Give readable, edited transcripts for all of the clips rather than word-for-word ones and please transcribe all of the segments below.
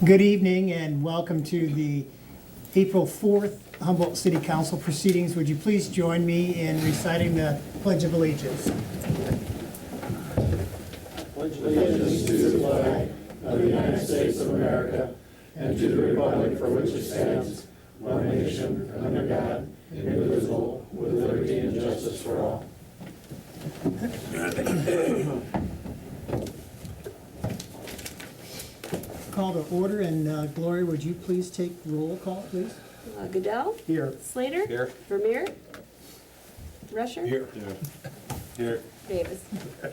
Good evening and welcome to the April 4th Humboldt City Council proceedings. Would you please join me in reciting the Pledge of Allegiance? Pledge allegiance to the flag of the United States of America and to the republic for which it stands, one nation, under God, indivisible, with liberty and justice for all. Call to order, and Gloria, would you please take roll call, please? Goodell? Here. Slater? Here. Vermeer? Rusher? Here. Here. Davis? Back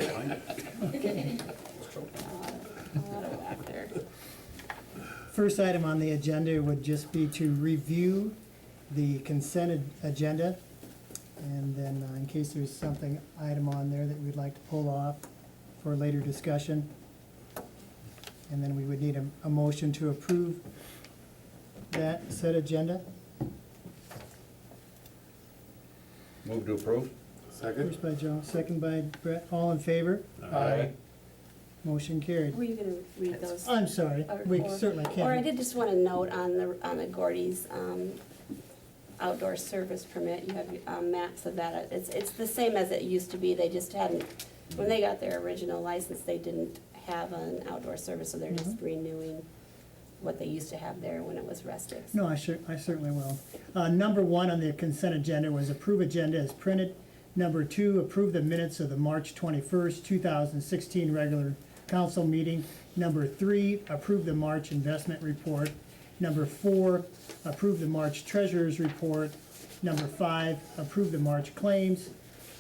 there. First item on the agenda would just be to review the consent agenda. And then in case there's something item on there that we'd like to pull off for later discussion. And then we would need a motion to approve that said agenda. Move to approve. Second. First by Joe, second by Brett. All in favor? Aye. Motion carried. Were you gonna read those? I'm sorry, we Or- certainly Or I can. did just want to note on the Gordy's outdoor service permit, you have maps of that. It's the same as it used to be, they just hadn't, when they got their original license, they didn't have an outdoor service, so they're just renewing what they used to have there when it was Rustics. No, I certainly will. Number one on the consent agenda was approve agenda as printed. Number two, approve the minutes of the March 21st, 2016 regular council meeting. Number three, approve the March investment report. Number four, approve the March treasurer's report. Number five, approve the March claims.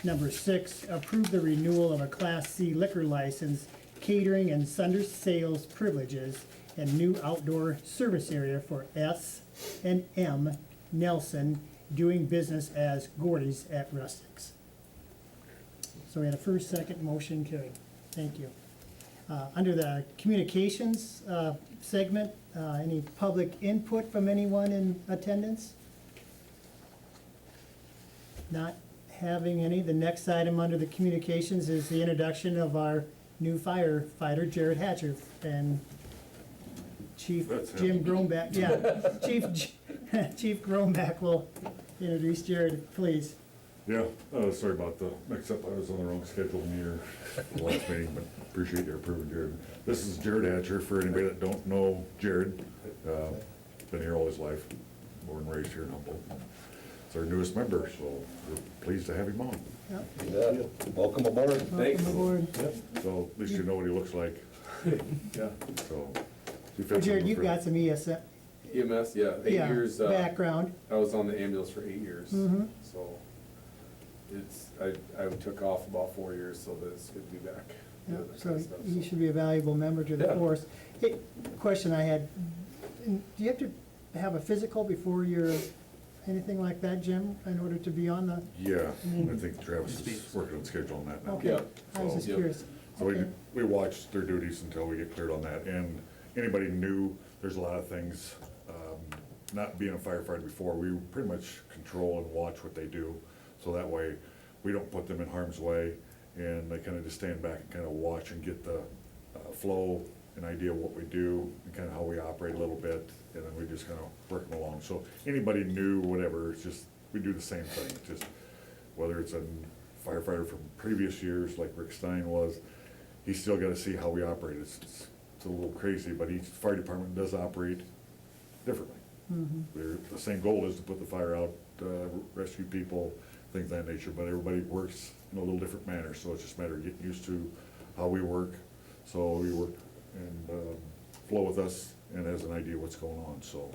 Number six, approve the renewal of a Class C liquor license, catering and sundry sales privileges, and new outdoor service area for S&M Nelson, doing business as Gordy's at Rustics. So we had a first, second, motion carried. Thank you. Under the communications segment, any public input from anyone in attendance? Not having any. The next item under the communications is the introduction of our new firefighter, Jared Hatcher, and Chief Jim Groenback. Yeah, Chief Groenback will introduce Jared, please. Yeah, sorry about the mix-up. I was on the wrong schedule near the last meeting, but appreciate your approving, Jared. This is Jared Hatcher, for anybody that don't know Jared. Been here all his life, born and raised here in Humboldt. It's our newest member, so we're pleased to have him on. Yep. Yeah. Welcome aboard. Welcome aboard. So at least you know what he looks like. Yeah. So. Well, Jared, you've got some EMS, yeah, 8 years. background. I was on the ambulance for 8 years, Mhm. so I took off about 4 years, so it's good to be back. Yeah, That so kind of stuff, you should be a valuable member to the Yeah. force. Hey, question I had, do you have to have a physical before you're, anything like that, Jim, in order to be on the? Yeah, I think Travis is working on schedule on that now. Okay, Yeah. I was just Yep. curious. So Okay. we watch their duties until we get cleared on that, and anybody new, there's a lot of things, not being a firefighter before, we pretty much control and watch what they do, so that way, we don't put them in harm's way, and they kinda just stand back and kinda watch and get the flow and idea of what we do, and kinda how we operate a little bit, and then we just kinda work them along. So anybody new, whatever, it's just, we do the same thing, it's just, whether it's a firefighter from previous years, like Rick Stein was, he's still gotta see how we operate. It's a little crazy, but each fire department does operate differently. The same goal is to put the fire out, rescue people, things of that nature, but everybody works in a little different manner, so it's just a matter of getting used to how we work. So we work and flow with us and has an idea what's going on, so.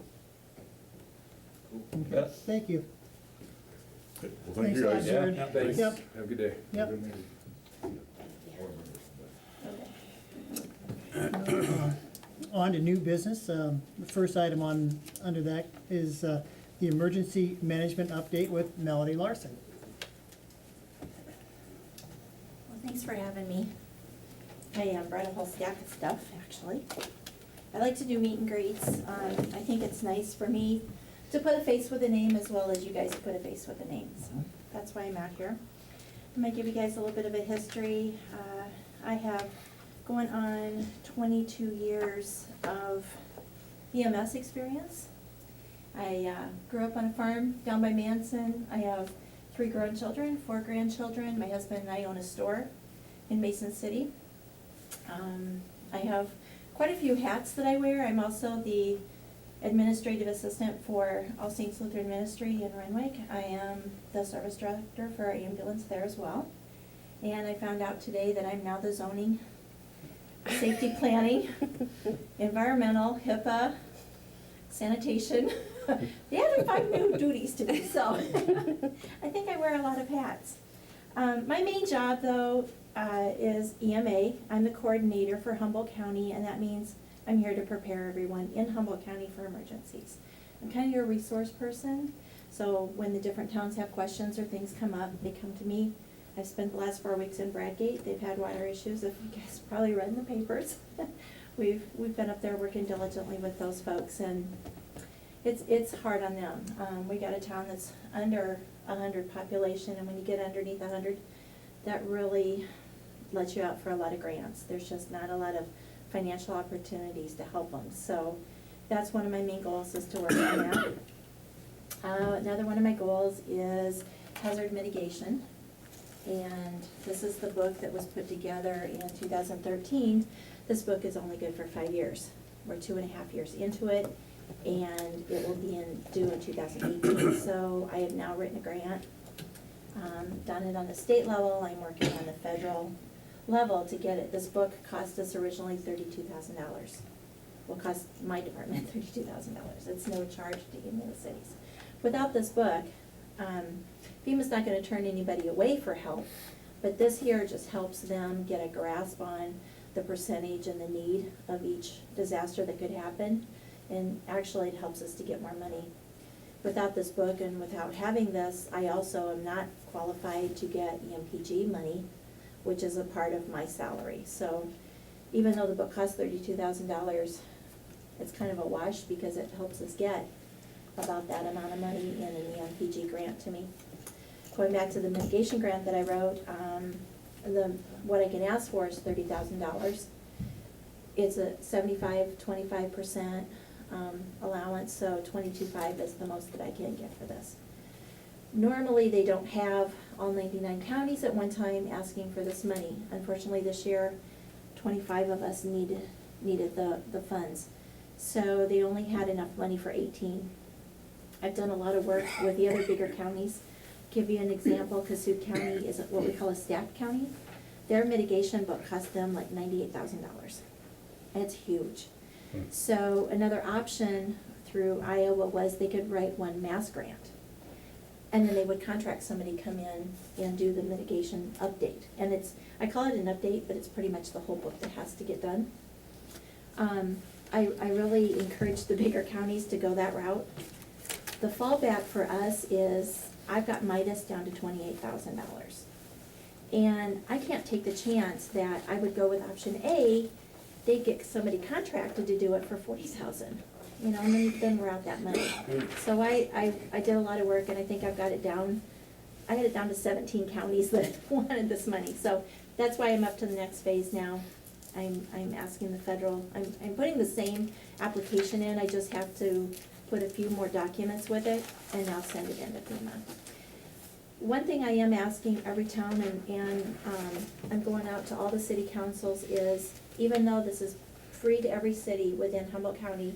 Okay, thank you. Well, thank Thanks you a lot, guys. Jared. Yeah, thanks. Yep. Have a good day. Yep. On to new business. The first item under that is the emergency management update with Melody Larson. Well, thanks for having me. I brought a whole stack of stuff, actually. I like to do meet and greets. I think it's nice for me to put a face with a name as well as you guys put a face with a name. So that's why I'm out here. I'm gonna give you guys a little bit of a history. I have going on 22 years of EMS experience. I grew up on a farm down by Manson. I have 3 grandchildren, 4 grandchildren. My husband and I own a store in Mason City. I have quite a few hats that I wear. I'm also the administrative assistant for All Saints Lutheran Ministry in Renwick. I am the service director for our ambulance there as well. And I found out today that I'm now the zoning, safety planning, environmental, HIPAA, sanitation. They had to find new duties to me, so I think I wear a lot of hats. My main job, though, is EMA. I'm the coordinator for Humboldt County, and that means I'm here to prepare everyone in Humboldt County for emergencies. I'm kind of your resource person, so when the different towns have questions or things come up, they come to me. I've spent the last 4 weeks in Bradgate. They've had water issues, if you guys probably read in the papers. We've been up there working diligently with those folks, and it's hard on them. We got a town that's under 100 population, and when you get underneath 100, that really lets you out for a lot of grants. There's just not a lot of financial opportunities to help them. So that's one of my main goals, is to work on that. Another one of my goals is hazard mitigation. And this is the book that was put together in 2013. This book is only good for 5 years. We're 2.5 years into it, and it will be due in 2018. So I have now written a grant, done it on the state level. I'm working on the federal level to get it. This book cost us originally $32,000. Will cost my department $32,000. It's no charge to any of the cities. Without this book, FEMA's not gonna turn anybody away for help, but this here just helps them get a grasp on the percentage and the need of each disaster that could happen, and actually it helps us to get more money. Without this book and without having this, I also am not qualified to get EMPG money, which is a part of my salary. So even though the book costs $32,000, it's kind of a wash because it helps us get about that amount of money in an EMPG grant to me. Going back to the mitigation grant that I wrote, what I can ask for is $30,000. It's a 25% allowance, so 22.5 is the most that I can get for this. Normally, they don't have all 99 counties at one time asking for this money. Unfortunately, this year, 25 of us needed the funds. So they only had enough money for 18. I've done a lot of work with the other bigger counties. Give you an example, Cassuth County is what we call a staffed county. Their mitigation book cost them like $98,000. It's huge. So another option through Iowa was they could write one mass grant. And then they would contract somebody to come in and do the mitigation update. And I call it an update, but it's pretty much the whole book that has to get done. I really encourage the bigger counties to go that route. The fallback for us is, I've got Midas down to $28,000. And I can't take the chance that I would go with option A, they'd get somebody contracted to do it for $40,000. You know, and then we're out that money. So I did a lot of work, and I think I've got it down, I had it down to 17 counties that wanted this money. So that's why I'm up to the next phase now. I'm asking the federal, I'm putting the same application in, I just have to put a few more documents with it, and I'll send it into FEMA. One thing I am asking every town, and I'm going out to all the city councils, is even though this is free to every city within Humboldt County,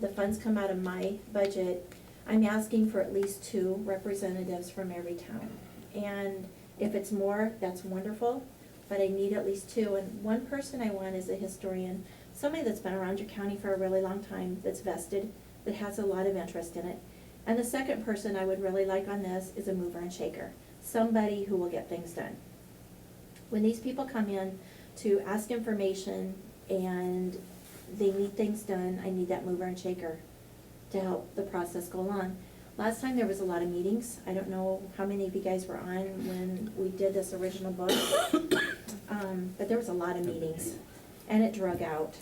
the funds come out of my budget, I'm asking for at least 2 representatives from every town. And if it's more, that's wonderful, but I need at least 2. And one person I want is a historian, somebody that's been around your county for a really long time, that's vested, that has a lot of interest in it. And the second person I would really like on this is a mover and shaker, somebody who will get things done. When these people come in to ask information and they need things done, I need that mover and shaker to help the process go along. Last time there was a lot of meetings. I don't know how many of you guys were on when we did this original book, but there was a lot of meetings, and it drug out.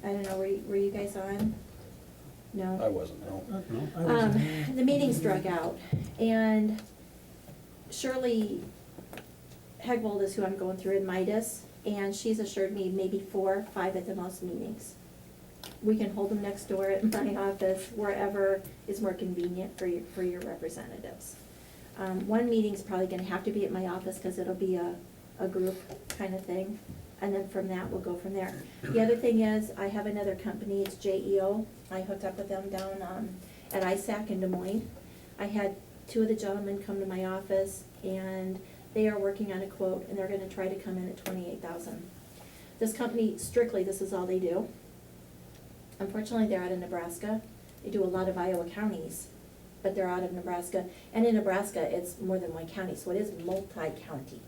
I don't know, were you guys on? No? I wasn't, no. The meetings drug out, and Shirley Hegwold is who I'm going through in Midas, and she's assured me maybe 4 or 5 at the most meetings. we can hold them next door at my office, wherever is more convenient for your representatives. One meeting's probably gonna have to be at my office, cause it'll be a group kind of thing, and then from that, we'll go from there. The other thing is, I have another company, it's JEO, I hooked up with them down, at ISAC in Des Moines. I had two of the gentlemen come to my office, and they are working on a quote, and they're gonna try to come in at 28,000. This company, strictly, this is all they do. Unfortunately, they're out of Nebraska. They do a lot of Iowa counties, but they're out of Nebraska. And in Nebraska, it's more than one county, so it is multi-county.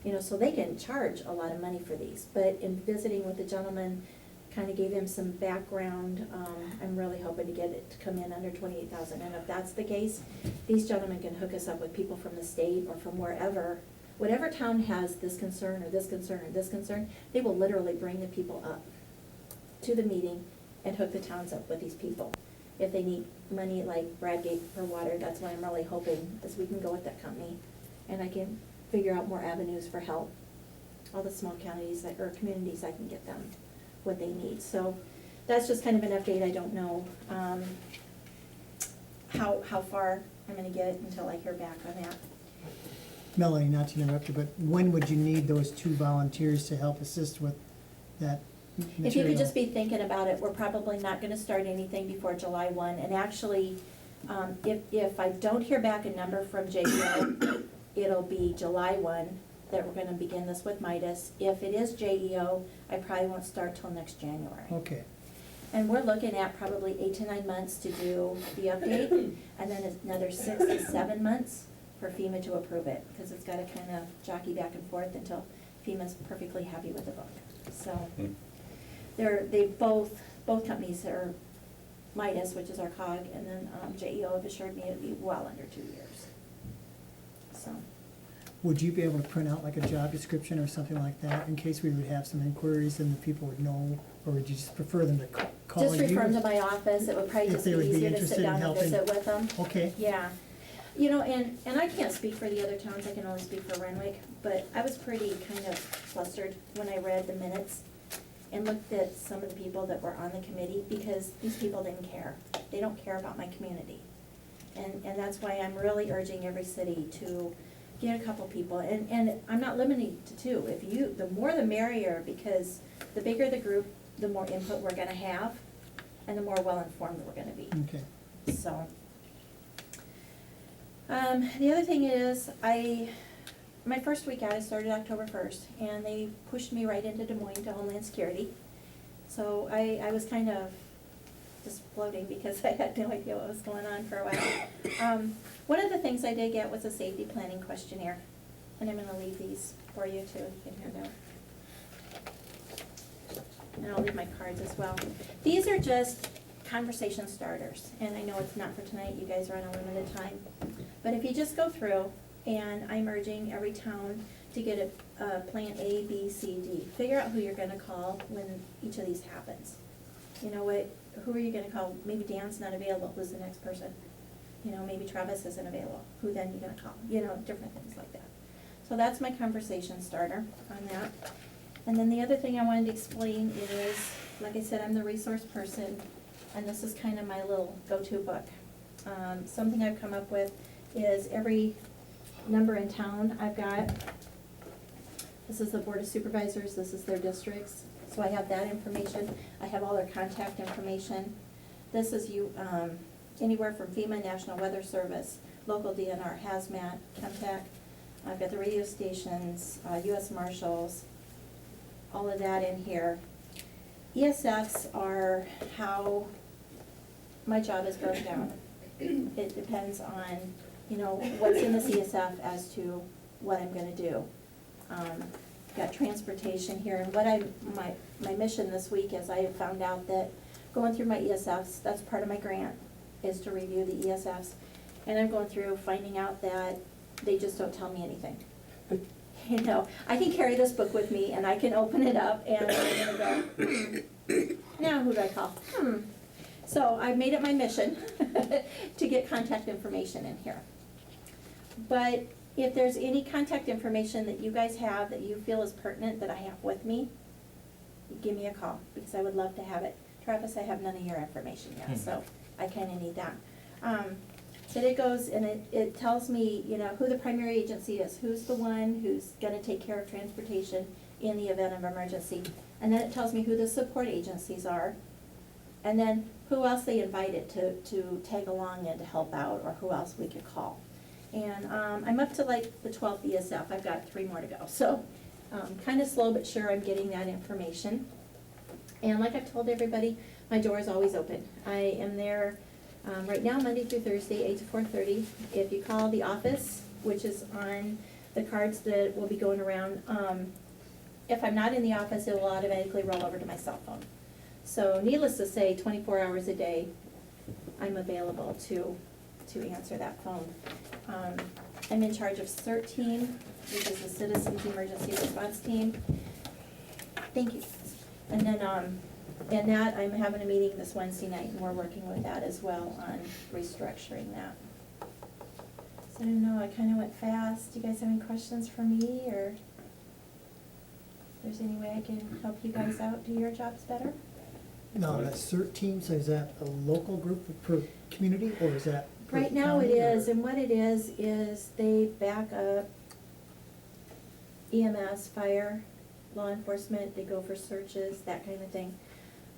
You know, so they can charge a lot of money for these. But in visiting with the gentleman, kind of gave him some background. I'm really hoping to get it to come in under 28,000. And if that's the case, these gentlemen can hook us up with people from the state or from wherever. Whatever town has this concern or this concern or this concern, they will literally bring the people up to the meeting and hook the towns up with these people. If they need money like Bradgate for water, that's what I'm really hoping, is we can go with that company. And I can figure out more avenues for help. All the small counties or communities, I can get them what they need. So that's just kind of an update. I don't know how far I'm gonna get until I hear back on that. Melanie, not to interrupt you, but when would you need those 2 volunteers to help assist with that material? If you could just be thinking about it, we're probably not gonna start anything before July 1. And actually, if I don't hear back a number from JEO, it'll be July 1 that we're gonna begin this with Midas. If it is JEO, I probably won't start till next January. Okay, And we're looking at probably 8 to 9 months to do the update, and then another 6 to 7 months for FEMA to approve it, because it's gotta kind of jockey back and forth until FEMA's perfectly happy with the book. So, both companies are Midas, which is our COG, and then JEO have assured me it'll be well under 2 years. So, would you be able to print out like a job description or something like that, in case we would have some inquiries and the people would know, or would you just prefer them to call you? just refer them to my office, it would probably If just they be would be easier to interested sit in down and helping. visit with them. Okay, Yeah, you know, and I can't speak for the other towns, I can only speak for Renwick, but I was pretty kind of flustered when I read the minutes and looked at some of the people that were on the committee, because these people didn't care. They don't care about my community. And that's why I'm really urging every city to get a couple people, and I'm not limiting to 2. The more the merrier, because the bigger the group, the more input we're gonna have, and the more well-informed we're gonna be. okay. So, the other thing is, my first week out, I started October 1st, and they pushed me right into Des Moines to Homeland Security. So I was kind of just floating because I had no idea what was going on for a while. One of the things I did get was a safety planning questionnaire, and I'm gonna leave these for you too, you can hand out. And I'll leave my cards as well. These are just conversation starters, and I know it's not for tonight, you guys are on a limited time. But if you just go through, and I'm urging every town to get a plan A, B, C, D. Figure out who you're gonna call when each of these happens. You know what, who are you gonna call? Maybe Dan's not available, who's the next person? You know, maybe Travis isn't available, who then you gonna call? You know, different things like that. So that's my conversation starter on that. And then the other thing I wanted to explain is, like I said, I'm the resource person, and this is kind of my little go-to book. Something I've come up with is every number in town I've got. This is the Board of Supervisors, this is their districts, so I have that information. I have all their contact information. This is anywhere from FEMA, National Weather Service, local DNR, hazmat, Chemtech. I've got the radio stations, US Marshals, all of that in here. ESFs are how my job is broken down. It depends on, you know, what's in the CSF as to what I'm gonna do. Got transportation here, and what my mission this week is I have found out that going through my ESFs, that's part of my grant, is to review the ESFs. And I'm going through finding out that they just don't tell me anything. You know, I can carry this book with me and I can open it up and I'm gonna go, now who do I call? So I made it my mission to get contact information in here. But if there's any contact information that you guys have that you feel is pertinent that I have with me, give me a call, because I would love to have it. Travis, I have none of your information yet, so I kinda need that. So it goes and it tells me, you know, who the primary agency is, who's the one who's gonna take care of transportation in the event of emergency. And then it tells me who the support agencies are, and then who else they invited to tag along and to help out, or who else we could call. And, I'm up to like the 12th ESF, I've got 3 more to go, so, kinda slow but sure I'm getting that information. And like I've told everybody, my door is always open. I am there, right now, Monday through Thursday, 8 to 4:30. If you call the office, which is on the cards that will be going around, if I'm not in the office, it will automatically roll over to my cell phone. So needless to say, 24 hours a day, I'm available to answer that phone. I'm in charge of CERT team, which is the Citizens Emergency Response Team. Thank you. And then, and that, I'm having a meeting this Wednesday night, and we're working with that as well on restructuring that. So I don't know, I kinda went fast. Do you guys have any questions for me, or if there's any way I can help you guys out do your jobs better? No, that CERT team, so is that a local group per community, or is that per Right now it county, or- is, and what it is they back up EMS, fire, law enforcement, they go for searches, that kind of thing.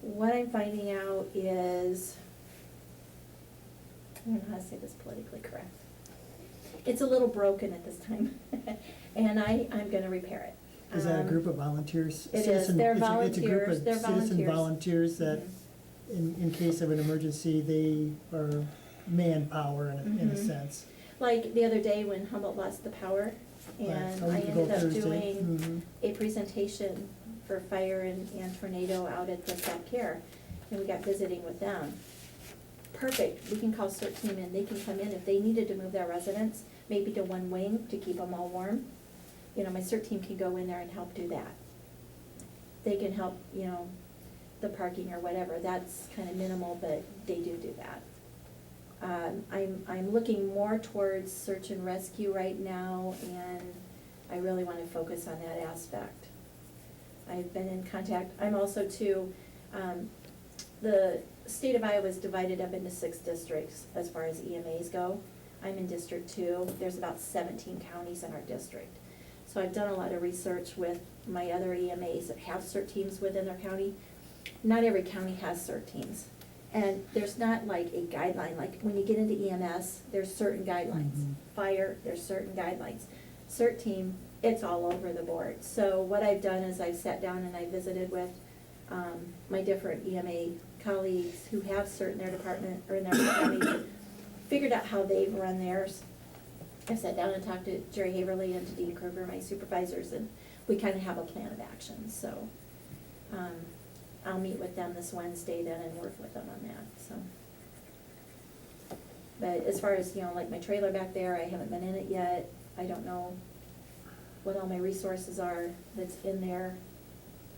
What I'm finding out is, I don't know how to say this politically correct. It's a little broken at this time, and I'm gonna repair it. Is that a group of volunteers? It is. Citizen- They're it's a volunteers. They're group of citizen volunteers that, Mhm. in case of an emergency, they are manpower in a Mhm. sense. Like the other day when Humboldt lost the power, Right, and a I week ago ended up Thursday. doing Mhm. a presentation for fire and tornado out at the Staff Care, and we got visiting with them. Perfect, we can call CERT team in, they can come in if they needed to move their residents, maybe to one wing to keep them all warm. You know, my CERT team can go in there and help do that. They can help, you know, the parking or whatever, that's kind of minimal, but they do that. I'm looking more towards search and rescue right now, and I really want to focus on that aspect. I've been in contact, I'm also too, the state of Iowa is divided up into 6 districts as far as EMAs go. I'm in District 2, there's about 17 counties in our district. So I've done a lot of research with my other EMAs that have CERT teams within their county. Not every county has CERT teams. And there's not like a guideline, like when you get into EMS, there's certain guidelines. Mhm. Fire, there's certain guidelines. CERT team, it's all over the board. So what I've done is I've sat down and I visited with my different EMA colleagues who have CERT in their department or in their county, figured out how they've run theirs. I've sat down and talked to Jerry Haverly and to Dean Kruger, my supervisors, and we kind of have a plan of action, so. I'll meet with them this Wednesday then and work with them on that, so. But as far as, you know, like my trailer back there, I haven't been in it yet. I don't know what all my resources are that's in there.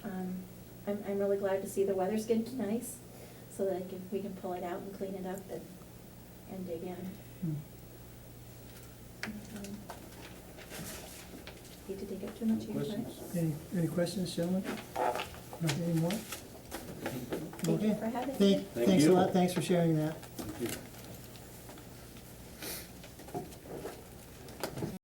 I'm really glad to see the weather's getting nice, so that we can pull it out and clean it up and dig in. Hmm. Need to take up too much of your time. Questions? Any questions, gentlemen? Any more? Thank you Okay. for having me. Thanks a you. lot, thanks for sharing that. Thank you.